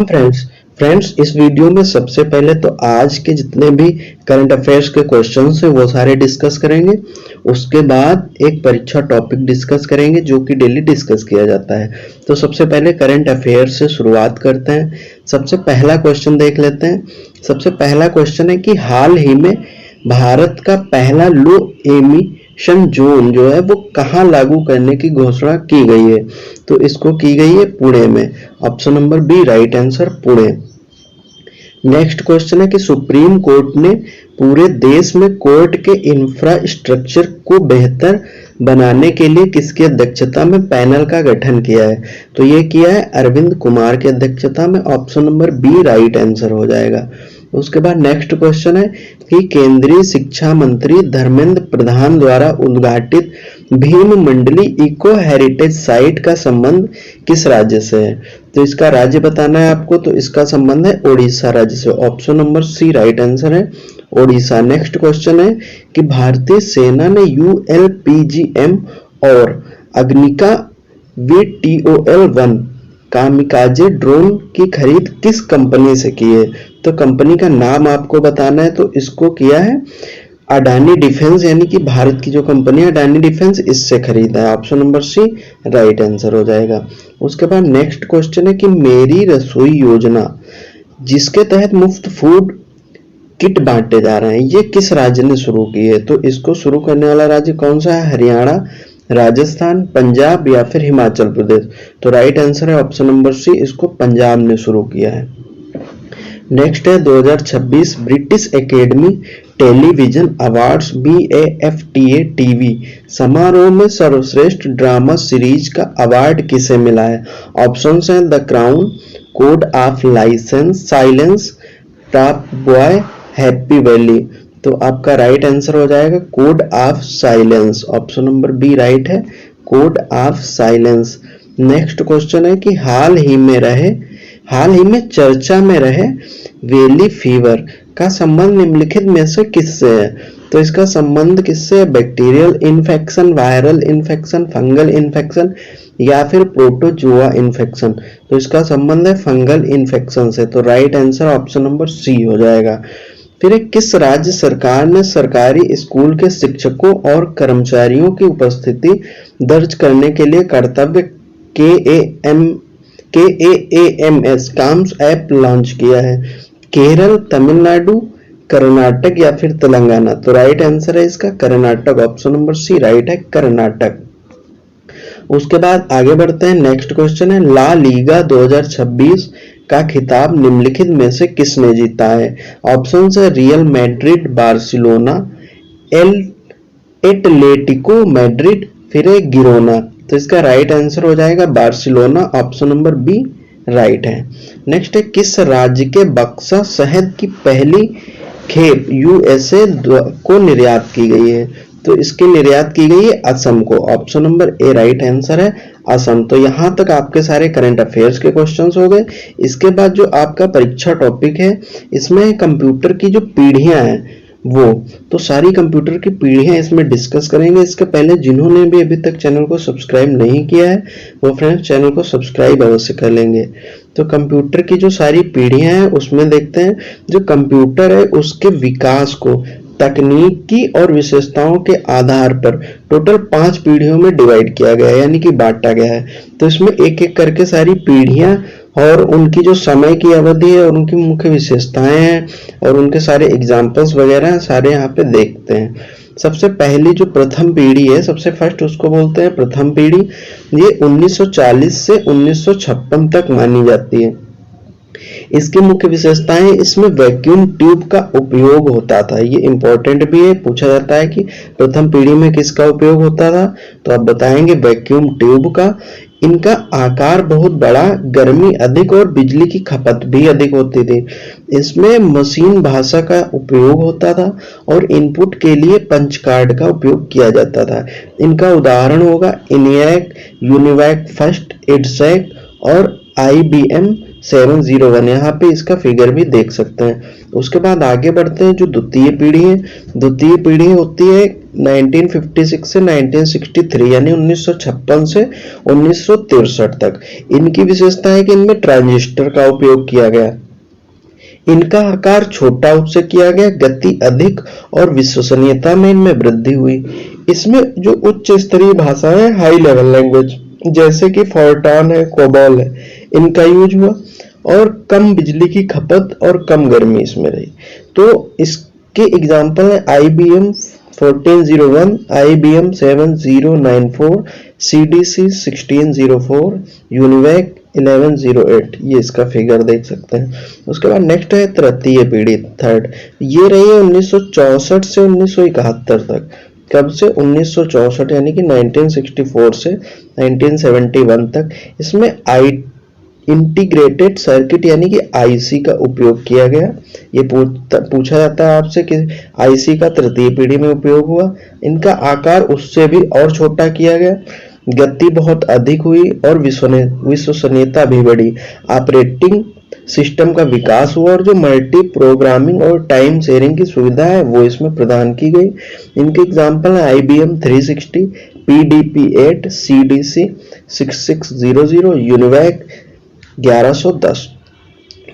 Friends friends इस video में सबसे पहले तो आज के जितने भी करंट अफेयर्स के क्वेश्चंस हैं वो सारे डिस्कस करेंगे। उसके बाद एक परीक्षा टॉपिक डिस्कस करेंगे जो कि डेली डिस्कस किया जाता है। तो सबसे पहले करंट अफेयर्स से शुरुआत करते हैं। सबसे पहला क्वेश्चन देख लेते हैं। सबसे पहला क्वेश्चन है कि हाल ही में भारत का पहला लो एमिशन जोन जो है वो कहाँ लागू करने की घोषणा की गई है। तो इसको की गई है पुणे में। Option number B right answer, Pune. Next question है कि सुप्रीम कोर्ट ने पूरे देश में कोर्ट के इंफ्रास्ट्रक्चर को बेहतर बनाने के लिए किसकी अध्यक्षता में पैनल का गठन किया है। तो ये किया है अरविंद कुमार की अध्यक्षता में। Option number B right answer हो जाएगा। उसके बाद नेक्स्ट क्वेश्चन है कि केंद्रीय शिक्षा मंत्री धर्मेंद्र प्रधान द्वारा उद्घाटित भीम मंडली इको हेरिटेज साइट का संबंध किस राज्य से है। तो इसका राज्य बताना है आपको। तो इसका संबंध है ओडिशा राज्य से। Option number C right answer है, ओडिशा। नेक्स्ट क्वेश्चन है कि भारतीय सेना ने ULPGM और अग्निका VTOL-1 कामिकाजे ड्रोन की खरीद किस कंपनी से की है। तो कंपनी का नाम आपको बताना है। तो इसको किया है अडानी डिफेंस, यानी कि भारत की जो कंपनी है अडानी डिफेंस, इससे खरीदा है। Option number C right answer हो जाएगा। उसके बाद नेक्स्ट क्वेश्चन है कि मेरी रसोई योजना जिसके तहत मुफ्त फूड किट बांटे जा रहे हैं, ये किस राज्य ने शुरू की है। तो इसको शुरू करने वाला राज्य कौन सा है। हरियाणा, राजस्थान, पंजाब या फिर हिमाचल प्रदेश। तो राइट आंसर है ऑप्शन नंबर सी, इसको पंजाब ने शुरू किया है। नेक्स्ट है 2026 British academy television awards BAFTA TV समारोह में सर्वश्रेष्ठ ड्रामा सीरीज का अवार्ड किसे मिला है। ऑप्शंस हैं the crown, code of silence, top boy, happy valley. तो आपका राइट आंसर हो जाएगा code of silence. Option number B right है, code of silence. Next question है कि हाल ही में चर्चा में रहे वैली फीवर का संबंध निम्नलिखित में से किससे है। तो इसका संबंध किससे है। Bacterial infection, viral infection, fungal infection या फिर प्रोटोजोआ इन्फेक्शन। तो इसका संबंध है फंगल इन्फेक्शन से। तो right answer option number C हो जाएगा। फिर किस राज्य सरकार ने सरकारी स्कूल के शिक्षकों और कर्मचारियों की उपस्थिति दर्ज करने के लिए कर्तव्य KAAMS काम्स ऐप लॉन्च किया है। केरल, तमिलनाडु, कर्नाटक या फिर तेलंगाना। तो राइट आंसर है इसका Karnataka. Option number C right है, कर्नाटक। उसके बाद आगे बढ़ते हैं। नेक्स्ट क्वेश्चन है ला लीगा 2026 का खिताब निम्नलिखित में से किसने जीता है। ऑप्शन है Real Madrid, Barcelona, Atletico Madrid, फिर गिरोना। तो इसका राइट आंसर हो जाएगा Barcelona. Option number B right है। नेक्स्ट है किस राज्य के बक्सा शहद की पहली खेप USA को निर्यात की गई है। तो इसकी निर्यात की गई है असम को। Option number A right answer है, असम। तो यहाँ तक आपके सारे करंट अफेयर्स के क्वेश्चंस हो गए। इसके बाद जो आपका परीक्षा टॉपिक है इसमें कंप्यूटर की जो पीढ़ियां हैं वो, तो सारी कंप्यूटर की पीढ़ियां इसमें डिस्कस करेंगे। इसके पहले जिन्होंने भी अभी तक चैनल को सब्सक्राइब नहीं किया है वो फ्रेंड्स चैनल को सब्सक्राइब अवश्य कर लेंगे। तो कंप्यूटर की जो सारी पीढ़ियां हैं उसमें देखते हैं जो कंप्यूटर है उसके विकास को तकनीकी और विशेषताओं के आधार पर टोटल 5 पीढ़ियों में डिवाइड किया गया है, यानी कि बांटा गया है। तो इसमें एक एक करके सारी पीढ़ियां और उनकी जो समय की अवधि है और उनकी मुख्य विशेषताएं हैं और उनके सारे एग्जाम्पल्स वगैरह सारे यहाँ पे देखते हैं। सबसे पहली जो प्रथम पीढ़ी है, सबसे फर्स्ट उसको बोलते हैं प्रथम पीढ़ी। ये 1940 से 1956 तक मानी जाती है। इसकी मुख्य विशेषताएं, इसमें वैक्यूम ट्यूब का उपयोग होता था। ये इंपॉर्टेंट भी है, पूछा जाता है कि प्रथम पीढ़ी में किसका उपयोग होता था। तो आप बताएंगे वैक्यूम ट्यूब का। इनका आकार बहुत बड़ा, गर्मी अधिक और बिजली की खपत भी अधिक होती थी। इसमें मशीन भाषा का उपयोग होता था और इनपुट के लिए पंच कार्ड का उपयोग किया जाता था। इनका उदाहरण होगा ENIAC, UNIVAC फर्स्ट, EDSAC और IBM 701, यहाँ पे इसका फिगर भी देख सकते हैं। उसके बाद आगे बढ़ते हैं, जो द्वितीय पीढ़ी है, द्वितीय पीढ़ी होती है 1956 से 1963 यानी 1956 से 1963 तक। इनकी विशेषता है कि इनमें ट्रांजिस्टर का उपयोग किया गया, इनका आकार छोटा उससे किया गया, गति अधिक और विश्वसनीयता में इनमें वृद्धि हुई। इसमें जो उच्च स्तरीय भाषा है, हाई लेवल लैंग्वेज, जैसे कि फोर्ट्रान है, कोबॉल है, इनका यूज हुआ और कम बिजली की खपत और कम गर्मी इसमें रही। तो इसके एग्जाम्पल है IBM 1401, IBM 7094, CDC 1604, यूनिवैक 1108, ये इसका फिगर देख सकते हैं। उसके बाद नेक्स्ट है तृतीय पीढ़ी, थर्ड, ये रही है 1964 से 1971 तक। कब से? 1964 यानी कि 1964 से 1971 तक। इसमें इंटीग्रेटेड सर्किट यानी कि IC का उपयोग किया गया। ये पूछा जाता है आपसे कि IC का तृतीय पीढ़ी में उपयोग हुआ। इनका आकार उससे भी और छोटा किया गया, गति बहुत अधिक हुई और विश्वसनीयता भी बढ़ी। ऑपरेटिंग सिस्टम का विकास हुआ और जो मल्टी प्रोग्रामिंग और टाइम शेयरिंग की सुविधा है वो इसमें प्रदान की गई। इनके एग्जाम्पल है IBM 360, PDP-8, CDC 6600, यूनिवैक 1110।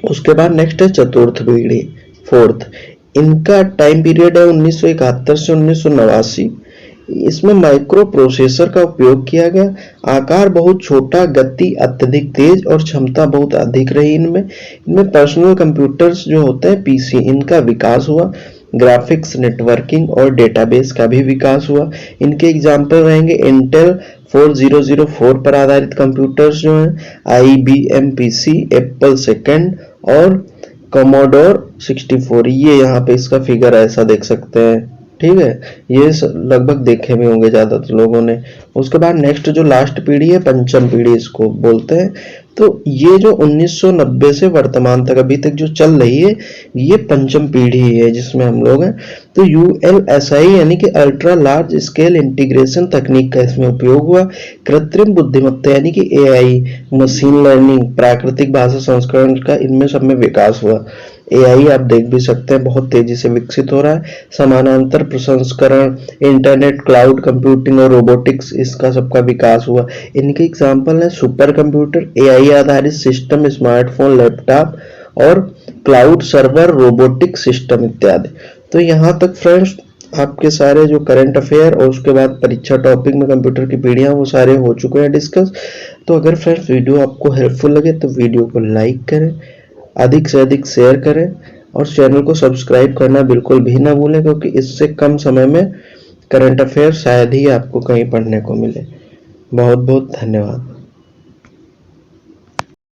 उसके बाद नेक्स्ट है चतुर्थ पीढ़ी, फोर्थ। इनका टाइम पीरियड है 1971 से 1989। इसमें माइक्रो प्रोसेसर का उपयोग किया गया, आकार बहुत छोटा, गति अत्यधिक तेज और क्षमता बहुत अधिक रही। इनमें पर्सनल कंप्यूटर्स जो होते हैं PC, इनका विकास हुआ। ग्राफिक्स, नेटवर्किंग और डेटाबेस का भी विकास हुआ। इनके एग्जाम्पल रहेंगे इंटेल 4004 पर आधारित कंप्यूटर्स जो हैं, IBM PC, एप्पल सेकंड और कमोडोर 64। ये यहाँ पे इसका फिगर ऐसा देख सकते हैं, ठीक है। ये लगभग देखे भी होंगे ज्यादातर लोगों ने। उसके बाद नेक्स्ट जो लास्ट पीढ़ी है, पंचम पीढ़ी इसको बोलते हैं। तो ये जो 1990 से वर्तमान तक अभी तक जो चल रही है, ये पंचम पीढ़ी है जिसमें हम लोग हैं। तो ULSI यानी कि अल्ट्रा लार्ज स्केल इंटीग्रेशन तकनीक का इसमें उपयोग हुआ। कृत्रिम बुद्धिमत्ता यानी कि AI, मशीन लर्निंग, प्राकृतिक भाषा संस्करण का इनमें सब में विकास हुआ। AI आप देख भी सकते हैं बहुत तेजी से विकसित हो रहा है। समानांतर प्रसंस्करण, इंटरनेट, क्लाउड कंप्यूटिंग और रोबोटिक्स, इसका सबका विकास हुआ। इनके एग्जाम्पल है सुपर कंप्यूटर, AI आधारित सिस्टम, स्मार्टफोन, लैपटॉप और क्लाउड सर्वर, रोबोटिक सिस्टम इत्यादि। तो यहाँ तक फ्रेंड्स आपके सारे जो करंट अफेयर और उसके बाद परीक्षा टॉपिक में कंप्यूटर की पीढ़ियां वो सारे हो चुके हैं डिस्कस। तो अगर फ्रेंड्स वीडियो आपको हेल्पफुल लगे तो वीडियो को लाइक करें, अधिक से अधिक शेयर करें और चैनल को सब्सक्राइब करना बिल्कुल भी ना भूलें, क्योंकि इससे कम समय में करंट अफेयर शायद ही आपको कहीं पढ़ने को मिले। बहुत बहुत धन्यवाद।